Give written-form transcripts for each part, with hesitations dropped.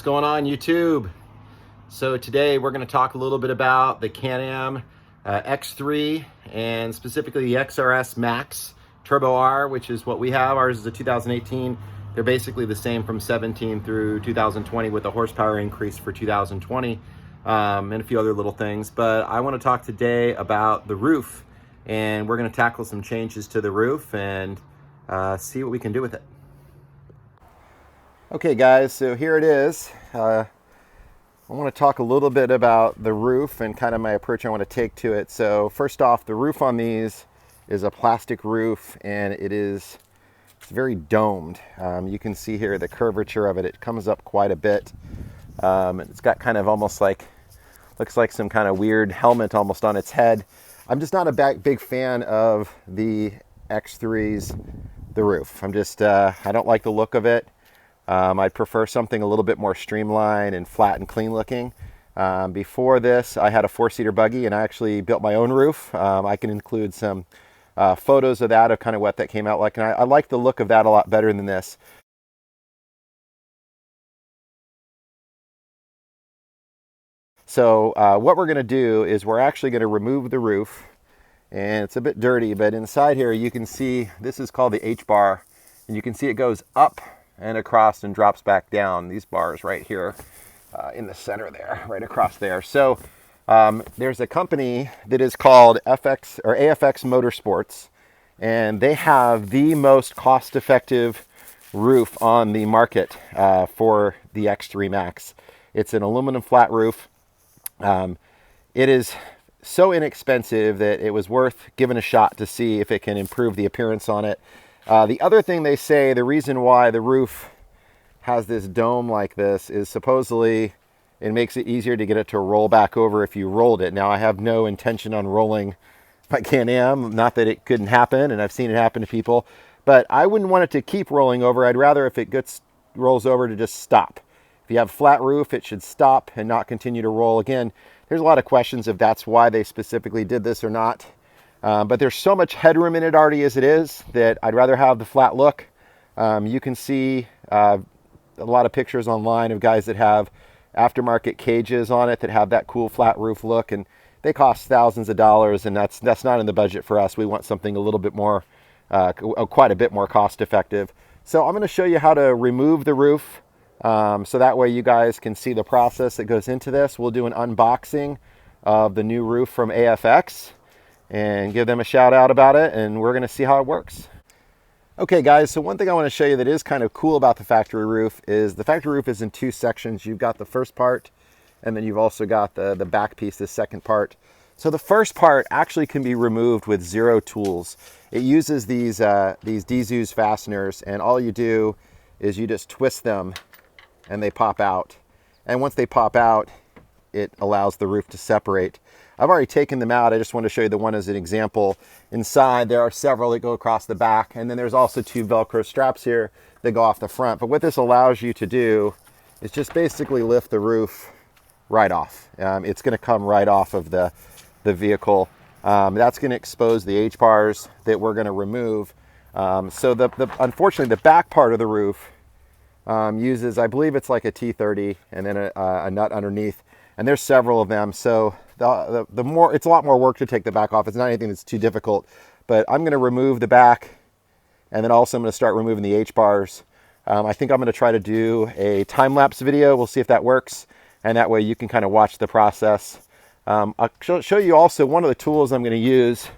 What's going on, YouTube? So today we're going to talk a little bit about the Can-Am X3 and specifically the XRS Max Turbo R, which is what we have. Ours is a 2018. They're basically the same from 17 through 2020 with a horsepower increase for 2020 and a few other little things. But I want to talk today about the roof, and we're going to tackle some changes to the roof and see what we can do with it. Okay guys, so here it is. I want to talk a little bit about the roof and kind of my approach I want to take to it. So first off, the roof on these is a plastic roof, and it's very domed. You can see here the curvature of it. It comes up quite a bit. It's got kind of almost like, looks like some kind of weird helmet almost on its head. I'm just not a big fan of the X3's, the roof. I don't like the look of it. I'd prefer something a little bit more streamlined and flat and clean looking. Before this, I had a four-seater buggy, and I actually built my own roof. I can include some photos of that, of kind of what that came out like, and I like the look of that a lot better than this. So what we're going to do is we're actually going to remove the roof, and it's a bit dirty, but inside here you can see this is called the H-bar, and you can see it goes up and across and drops back down, these bars right here in the center there, right across there. So there's a company that is called AFX Motorsports, and they have the most cost-effective roof on the market for the X3 Max. It's an aluminum flat roof. It is so inexpensive that it was worth giving a shot to see if it can improve the appearance on it. The other thing they say, the reason why the roof has this dome like this is supposedly it makes it easier to get it to roll back over if you rolled it. Now, I have no intention on rolling my Can-Am, not that it couldn't happen, and I've seen it happen to people, but I wouldn't want it to keep rolling over. I'd rather, if it rolls over, to just stop. If you have a flat roof, it should stop and not continue to roll. Again, there's a lot of questions if that's why they specifically did this or not. But there's so much headroom in it already as it is that I'd rather have the flat look. You can see a lot of pictures online of guys that have aftermarket cages on it that have that cool flat roof look, and they cost thousands of dollars, and that's not in the budget for us. We want something a little bit more, quite a bit more cost effective. So I'm going to show you how to remove the roof, so that way you guys can see the process that goes into this. We'll do an unboxing of the new roof from AFX and give them a shout out about it, and we're going to see how it works. Okay guys, so one thing I want to show you that is kind of cool about the factory roof is the factory roof is in two sections. You've got the first part, and then you've also got the back piece, the second part. So the first part actually can be removed with zero tools. It uses these Dezoo's fasteners, and all you do is you just twist them and they pop out. And once they pop out, it allows the roof to separate. I've already taken them out. I just want to show you the one as an example. Inside, there are several that go across the back, and then there's also two Velcro straps here that go off the front. But what this allows you to do is just basically lift the roof right off. It's going to come right off of the vehicle. That's going to expose the H-bars that we're going to remove. So unfortunately, the back part of the roof uses, I believe it's like a T30 and then a nut underneath. And there's several of them, so it's a lot more work to take the back off. It's not anything that's too difficult, but I'm going to remove the back, and then also I'm going to start removing the H-bars. I think I'm going to try to do a time-lapse video. We'll see if that works, and that way you can kind of watch the process. I'll show you also one of the tools I'm going to use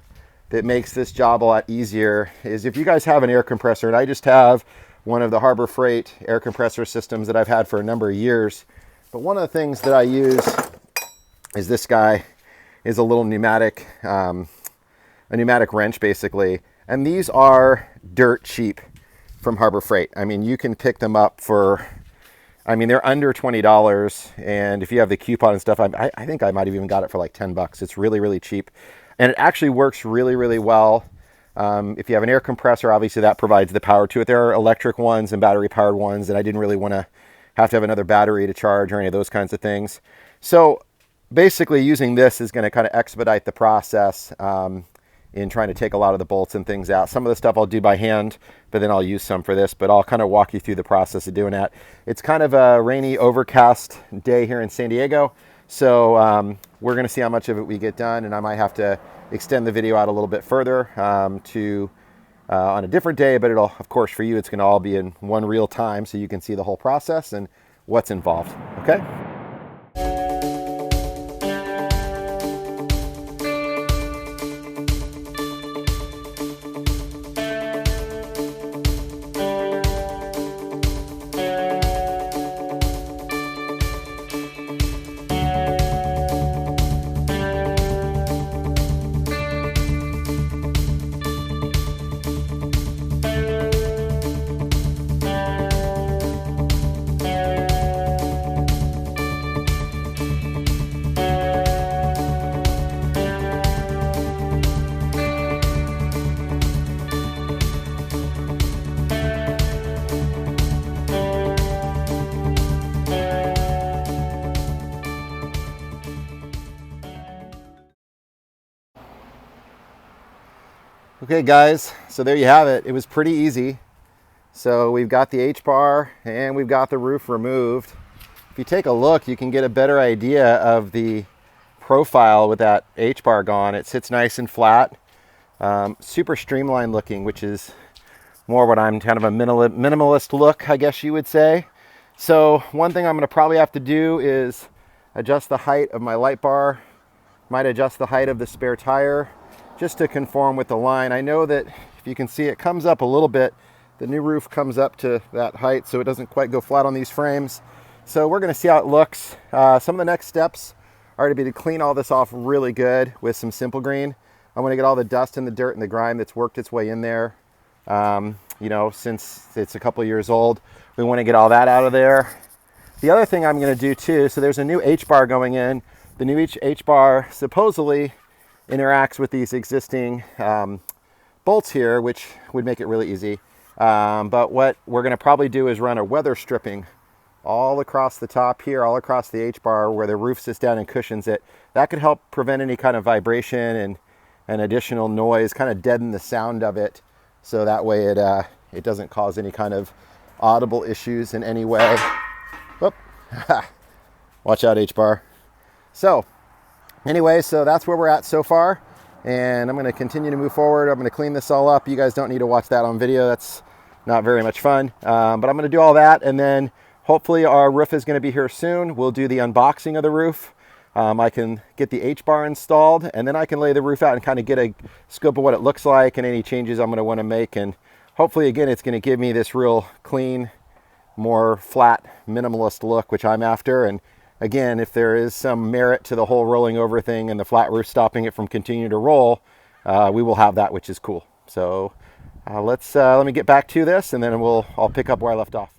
that makes this job a lot easier is if you guys have an air compressor, and I just have one of the Harbor Freight air compressor systems that I've had for a number of years. But one of the things that I use is this guy is a little pneumatic wrench basically. And these are dirt cheap from Harbor Freight. I mean, you can pick them up for, they're under $20. And if you have the coupon and stuff, I think I might have even got it for like 10 bucks. It's really, really cheap. And it actually works really, really well. If you have an air compressor, obviously that provides the power to it. There are electric ones and battery powered ones, and I didn't really want to have another battery to charge or any of those kinds of things. So basically using this is going to kind of expedite the process. in trying to take a lot of the bolts and things out. Some of the stuff I'll do by hand, but then I'll use some for this, but I'll kind of walk you through the process of doing that. It's kind of a rainy, overcast day here in San Diego, so we're going to see how much of it we get done, and I might have to extend the video out a little bit further on a different day, but it'll, of course, for you, it's going to all be in one real time so you can see the whole process and what's involved, okay? Okay guys, so there you have it. It was pretty easy. So we've got the H-bar and we've got the roof removed. If you take a look, you can get a better idea of the profile with that H-bar gone. It sits nice and flat, super streamlined looking, which is more what I'm kind of a minimalist look, I guess you would say. So one thing I'm going to probably have to do is adjust the height of my light bar, might adjust the height of the spare tire, just to conform with the line. I know that if you can see, it comes up a little bit. The new roof comes up to that height, so it doesn't quite go flat on these frames. So we're going to see how it looks. Some of the next steps are to be to clean all this off really good with some Simple Green. I want to get all the dust and the dirt and the grime that's worked its way in there. You know, since it's a couple years old, we want to get all that out of there. The other thing I'm going to do too, so there's a new H-bar going in. The new H-bar supposedly interacts with these existing bolts here, which would make it really easy. But what we're going to probably do is run a weather stripping all across the top here, all across the H-bar where the roof sits down and cushions it. That could help prevent any kind of vibration and additional noise, kind of deaden the sound of it, so that way it doesn't cause any kind of audible issues in any way. Whoop. Watch out, H-bar. So anyway, so that's where we're at so far, and I'm going to continue to move forward. I'm going to clean this all up. You guys don't need to watch that on video. That's not very much fun, but I'm going to do all that, and then hopefully our roof is going to be here soon. We'll do the unboxing of the roof. I can get the H-bar installed, and then I can lay the roof out and kind of get a scope of what it looks like and any changes I'm going to want to make, and hopefully, again, it's going to give me this real clean, more flat, minimalist look, which I'm after. And again, if there is some merit to the whole rolling over thing and the flat roof stopping it from continuing to roll, we will have that, which is cool. So let me get back to this, and then I'll pick up where I left off.